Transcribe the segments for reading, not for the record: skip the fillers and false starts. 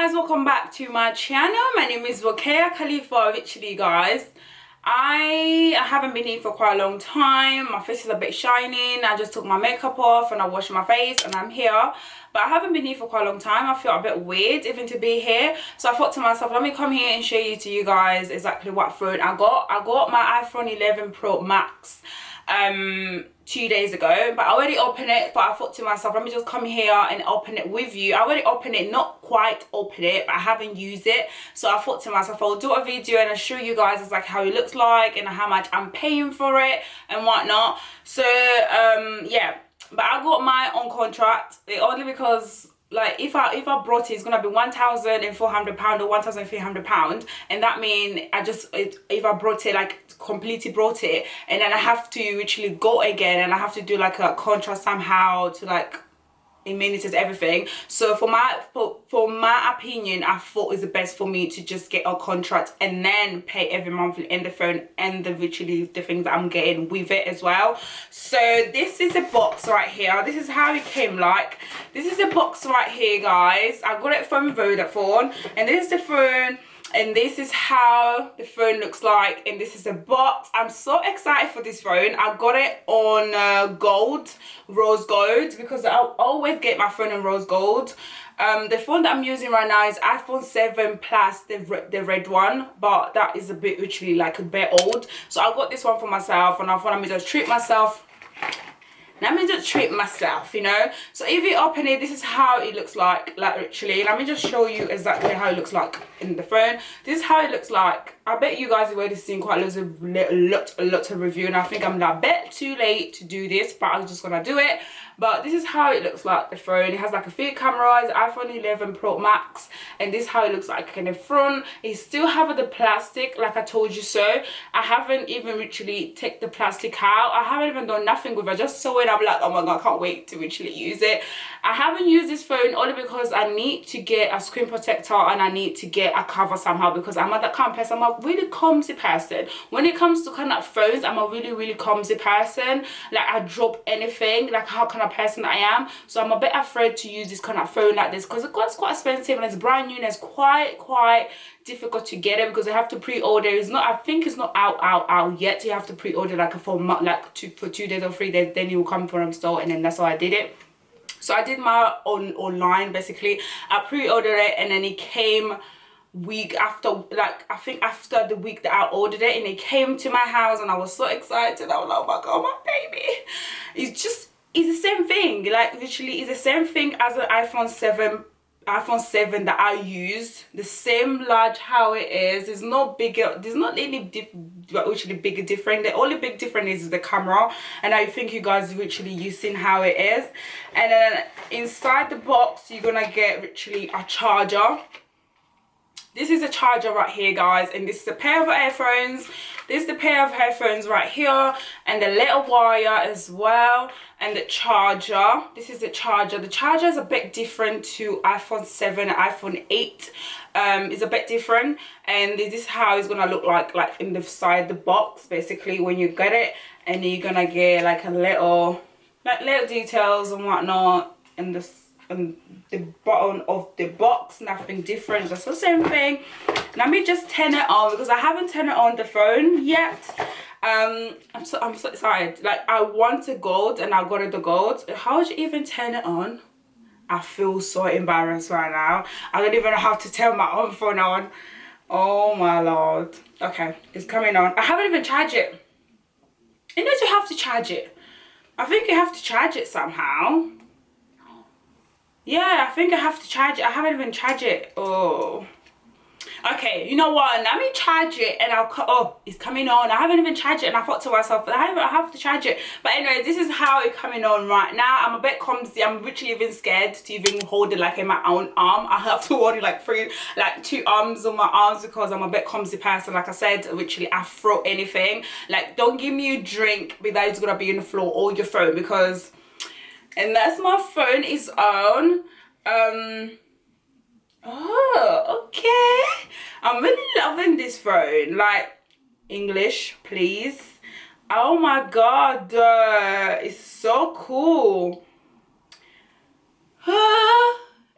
guys, welcome back to my channel. My name is Rukaya Khalifa. Literally guys, I haven't been here for quite a long time. My face is a bit shining. I just took my makeup off and I washed my face and I'm here, but I haven't been here for quite a long time. I feel a bit weird even to be here, so I thought to myself, let me come here and show you guys exactly what phone I got. I got my iPhone 11 Pro Max 2 days ago, but I already opened it. But I thought to myself, let me just come here and open it with you. I already opened it, not quite open it, but I haven't used it, so I thought to myself I'll do a video and I'll show you guys it's like how it looks like and how much I'm paying for it and whatnot. So yeah, but I got mine on contract only because like if I brought it, it's gonna be £1,400 or £1,300, and that means if I brought it, like completely brought it, and then I have to actually go again and I have to do like a contract somehow to like amenities, everything. So for my opinion, I thought it's the best for me to just get a contract and then pay every month in the phone and the things that I'm getting with it as well. So this is a box right here. This is how it came like. This is a box right here, guys. I got it from Vodafone, and this is the phone. And this is how the phone looks like, and this is a box. I'm so excited for this phone. I got it on rose gold, because I always get my phone in rose gold. The phone that I'm using right now is iPhone 7 Plus, the red one, but that is a bit literally like a bit old. So I got this one for myself, and I thought let me just treat myself. You know. So if you open it, this is how it looks like literally. Let me just show you exactly how it looks like in the phone. This is how it looks like. I bet you guys have already seen quite a lot of review, and I think I'm a bit too late to do this, but I'm just gonna do it. But this is how it looks like, the phone. It has like a 3 cameras, iPhone 11 Pro Max, and this is how it looks like in the front. It still have the plastic, like I told you so. I haven't even literally take the plastic out. I haven't even done nothing with it. I just saw it, I'm like, oh my god, I can't wait to literally use it. I haven't used this phone only because I need to get a screen protector and I need to get a cover somehow, because I'm that kind of person. I'm a really clumsy person. When it comes to kind of phones, I'm a really clumsy person. Like I drop anything, like how kind of person I am. So I'm a bit afraid to use this kind of phone like this, because it's quite expensive and it's brand new and it's quite difficult to get it, because I have to pre-order. It's not, I think it's not out yet. You have to pre-order like for 2 days or 3 days, then it will come from store, and then that's how I did it. So I did my online basically. I pre-ordered it, and then it came week after, like I think after the week that I ordered it, and it came to my house, and I was so excited. I was like, oh my god, my baby. It's the same thing, like literally it's the same thing as an iPhone 7 that I use. The same large how it is. There's no bigger, there's not any actually bigger difference. The only big difference is the camera, and I think you guys literally using how it is. And then inside the box you're gonna get literally a charger. This is a charger right here, guys, and this is a pair of earphones. This is the pair of headphones right here, and the little wire as well, and the charger. This is the charger. The charger is a bit different to iPhone 7 and iPhone 8. It's a bit different, and this is how it's gonna look like in the side the box basically when you get it, and you're gonna get like a little details and whatnot, and the bottom of the box, nothing different, just the same thing. Let me just turn it on, because I haven't turned it on the phone yet. I'm so excited. Like I want the gold and I got it the gold. How would you even turn it on? I feel so embarrassed right now. I don't even know how to turn my own phone on. Oh my lord. Okay, it's coming on. I haven't even charged it. You know you have to charge it. I think you have to charge it somehow. Yeah, I think I have to charge it. I haven't even charged it. Oh. Okay, you know what? Let me charge it and I'll... Oh, it's coming on. I haven't even charged it, and I thought to myself, but I have to charge it. But anyway, this is how it's coming on right now. I'm a bit clumsy. I'm literally even scared to even hold it like in my own arm. I have to hold it like 2 arms on my arms, because I'm a bit clumsy person. Like I said, literally I throw anything. Like don't give me a drink without it's gonna be on the floor or your phone, because... And that's my phone is on. Oh, okay. I'm really loving this phone. Like, English, please. Oh my god, it's so cool.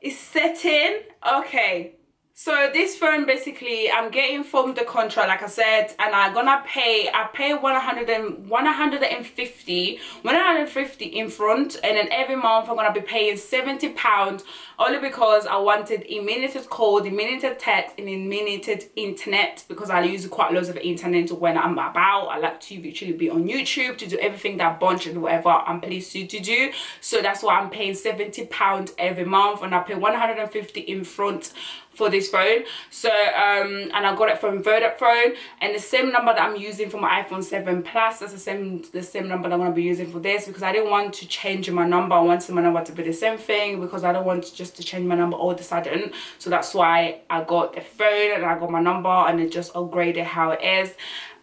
It's setting. Okay. So this phone basically I'm getting from the contract, like I said, and I'm gonna pay, I pay 150 in front, and then every month I'm gonna be paying £70 only because I wanted unlimited call, unlimited text, and unlimited internet, because I use quite loads of internet when I'm about. I like to literally be on YouTube to do everything that bunch and whatever I'm pleased to do. So that's why I'm paying £70 every month, and I pay 150 in front for this phone. So and I got it from Vodafone, and the same number that I'm using for my iPhone 7 Plus, that's the same number that I'm going to be using for this, because I didn't want to change my number. I wanted my number to be the same thing, because I don't want just to change my number all of a sudden. So that's why I got the phone and I got my number, and it just upgraded how it is.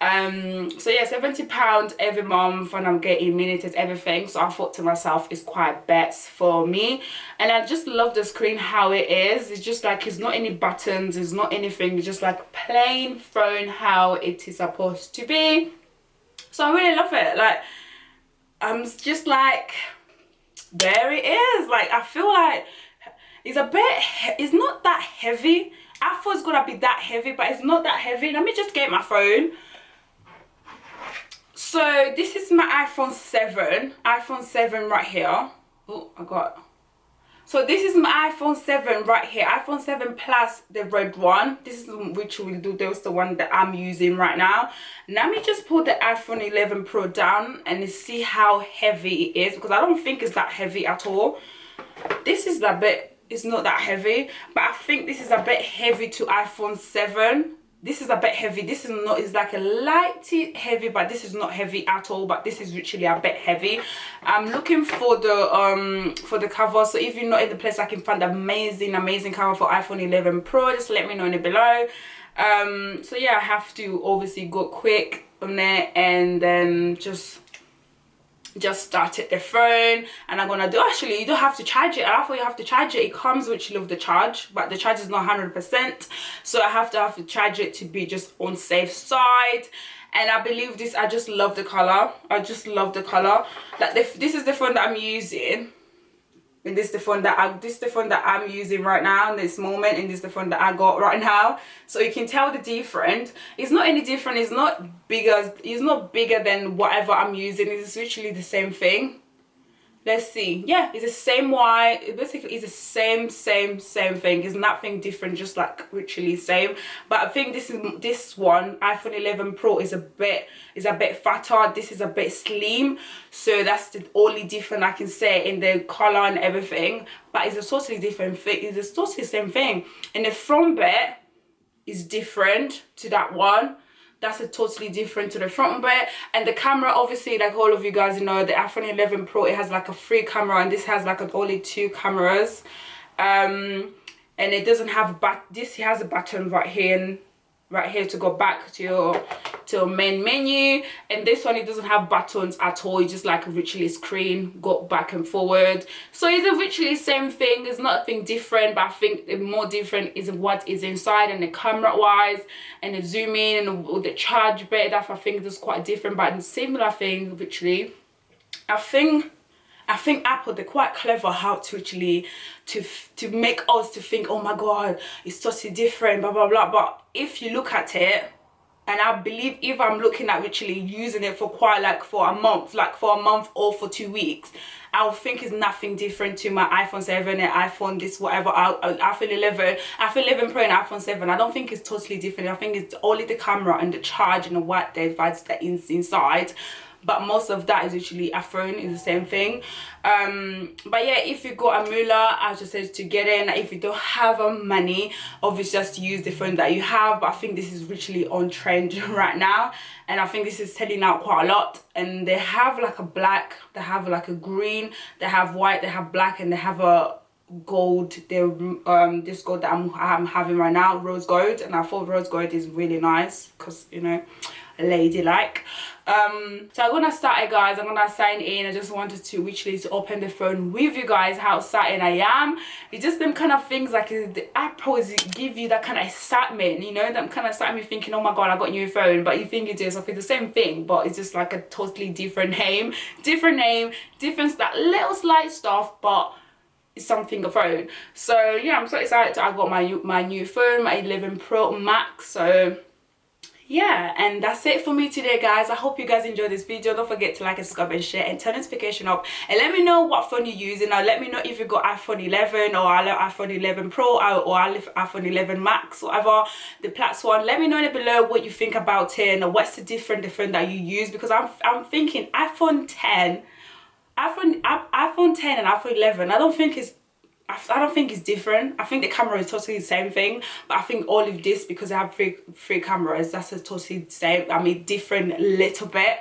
So yeah, £70 every month, and I'm getting minutes everything. So I thought to myself, it's quite best for me, and I just love the screen how it is. It's just like, it's not any buttons, it's not anything, it's just like plain phone how it is supposed to be. So I really love it. Like, I'm just like, there it is. Like, I feel like it's a bit, it's not that heavy. I thought it's gonna be that heavy, but it's not that heavy. Let me just get my phone. So this is my iPhone 7 right here. Oh, so this is my iPhone 7 right here, iPhone 7 Plus, the red one. This is which will do, that's the one that I'm using right now. Let me just put the iPhone 11 Pro down and see how heavy it is, because I don't think it's that heavy at all. This is a bit, it's not that heavy, but I think this is a bit heavy to iPhone 7. This is a bit heavy. This is not, it's like a light heavy, but this is not heavy at all, but this is literally a bit heavy. I'm looking for the cover, so if you're not in the place I can find amazing cover for iPhone 11 Pro, just let me know in the below. So yeah, I have to obviously go quick on it, and then just started the phone. And I'm gonna do, actually you don't have to charge it. I thought you have to charge it. It comes with the charge, but the charge is not 100%, so I have to charge it to be just on safe side. And I believe this, I just love the color. I just love the color. Like, this is the phone that I'm using, and this is the phone that I'm using right now in this moment, and this is the phone that I got right now. So you can tell the difference. It's not any different. It's not bigger than whatever I'm using. It's literally the same thing. Let's see. Yeah, it's the same wire. It basically is the same thing. It's nothing different, just like literally same. But I think this one, iPhone 11 Pro, is a bit fatter. This is a bit slim. So that's the only difference I can say in the color and everything. But it's a totally different thing. It's a totally same thing. And the front bit is different to that one. That's a totally different to the front bit. And the camera, obviously, like all of you guys know, the iPhone 11 Pro, it has like a 3 camera, and this has like only 2 cameras. And it doesn't have this has a button right here to go back to your main menu. And this one, it doesn't have buttons at all. It's just like a literally screen, go back and forward. So it's a literally same thing. There's nothing different, but I think the more different is what is inside, and the camera wise, and the zoom in, and the charge bit. That I think is quite different, but the similar thing literally. I think Apple, they're quite clever how to actually to make us to think, oh my god, it's totally different, blah blah blah. But if you look at it, and I believe if I'm looking at literally using it for for a month or for 2 weeks, I'll think it's nothing different to my iPhone 7 and iPhone this whatever, iPhone 11 Pro and iPhone 7. I don't think it's totally different. I think it's only the camera and the charge and what the device that is inside. But most of that is actually a phone, is the same thing. But yeah, if you got a moolah, I just said to get in. If you don't have money, obviously just use the phone that you have. But I think this is literally on trend right now, and I think this is selling out quite a lot. And they have like a black, they have like a green, they have white, they have black, and they have a gold. This gold that I'm having right now, rose gold, and I thought rose gold is really nice because, you know, ladylike. So I'm gonna start it, guys. I'm gonna sign in. I just wanted to literally to open the phone with you guys, how excited I am. It's just them kind of things, like the Apple is give you that kind of excitement, you know, that kind of excitement, thinking, oh my god, I got a new phone. But you think it is, I think the same thing, but it's just like a totally different name, different that little slight stuff, but something a phone. So yeah, I'm so excited. I got my new phone, my 11 Pro Max. So yeah, and that's it for me today, guys. I hope you guys enjoyed this video. Don't forget to like and subscribe and share and turn notification up, and let me know what phone you're using. Now let me know if you got iPhone 11 or iPhone 11 Pro or iPhone 11 Max, whatever the platform. Let me know below what you think about it and what's the different that you use, because I'm thinking iPhone 10 and iPhone 11, I don't think it's different. I think the camera is totally the same thing, but I think all of this, because I have three cameras, that's a totally the same. I mean, different a little bit.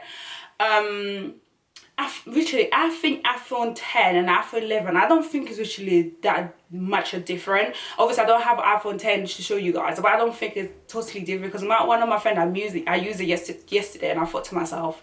Literally, I think iPhone 10 and iPhone 11, I don't think it's literally that much different. Obviously, I don't have iPhone 10 to show you guys, but I don't think it's totally different, because one of my friends, I used it yesterday, and I thought to myself,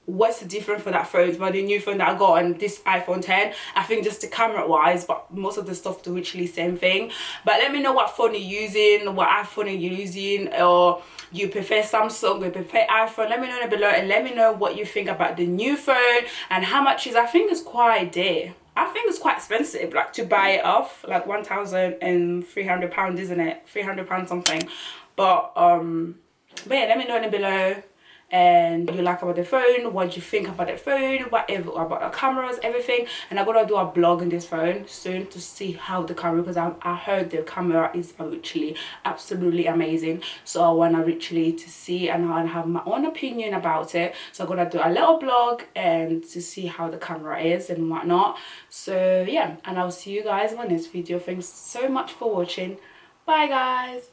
what's the difference for that phone, for the new phone that I got on this iPhone 10? I think just the camera wise, but most of the stuff is literally same thing. But let me know what phone you're using, what iPhone you're using, or you prefer Samsung, you prefer iPhone. Let me know below, and let me know what you think about the new phone and how much is. I think it's quite dear. I think it's quite expensive, like to buy it off, like £1,300, isn't it? £300 something. But yeah, let me know below, and you like about the phone, what you think about the phone, whatever about the cameras, everything. And I'm gonna do a vlog in this phone soon to see how the camera, because I heard the camera is literally absolutely amazing. So I want to literally to see, and I have my own opinion about it. So I'm gonna do a little vlog and to see how the camera is and whatnot. So yeah, and I'll see you guys in my next video. Thanks so much for watching. Bye guys.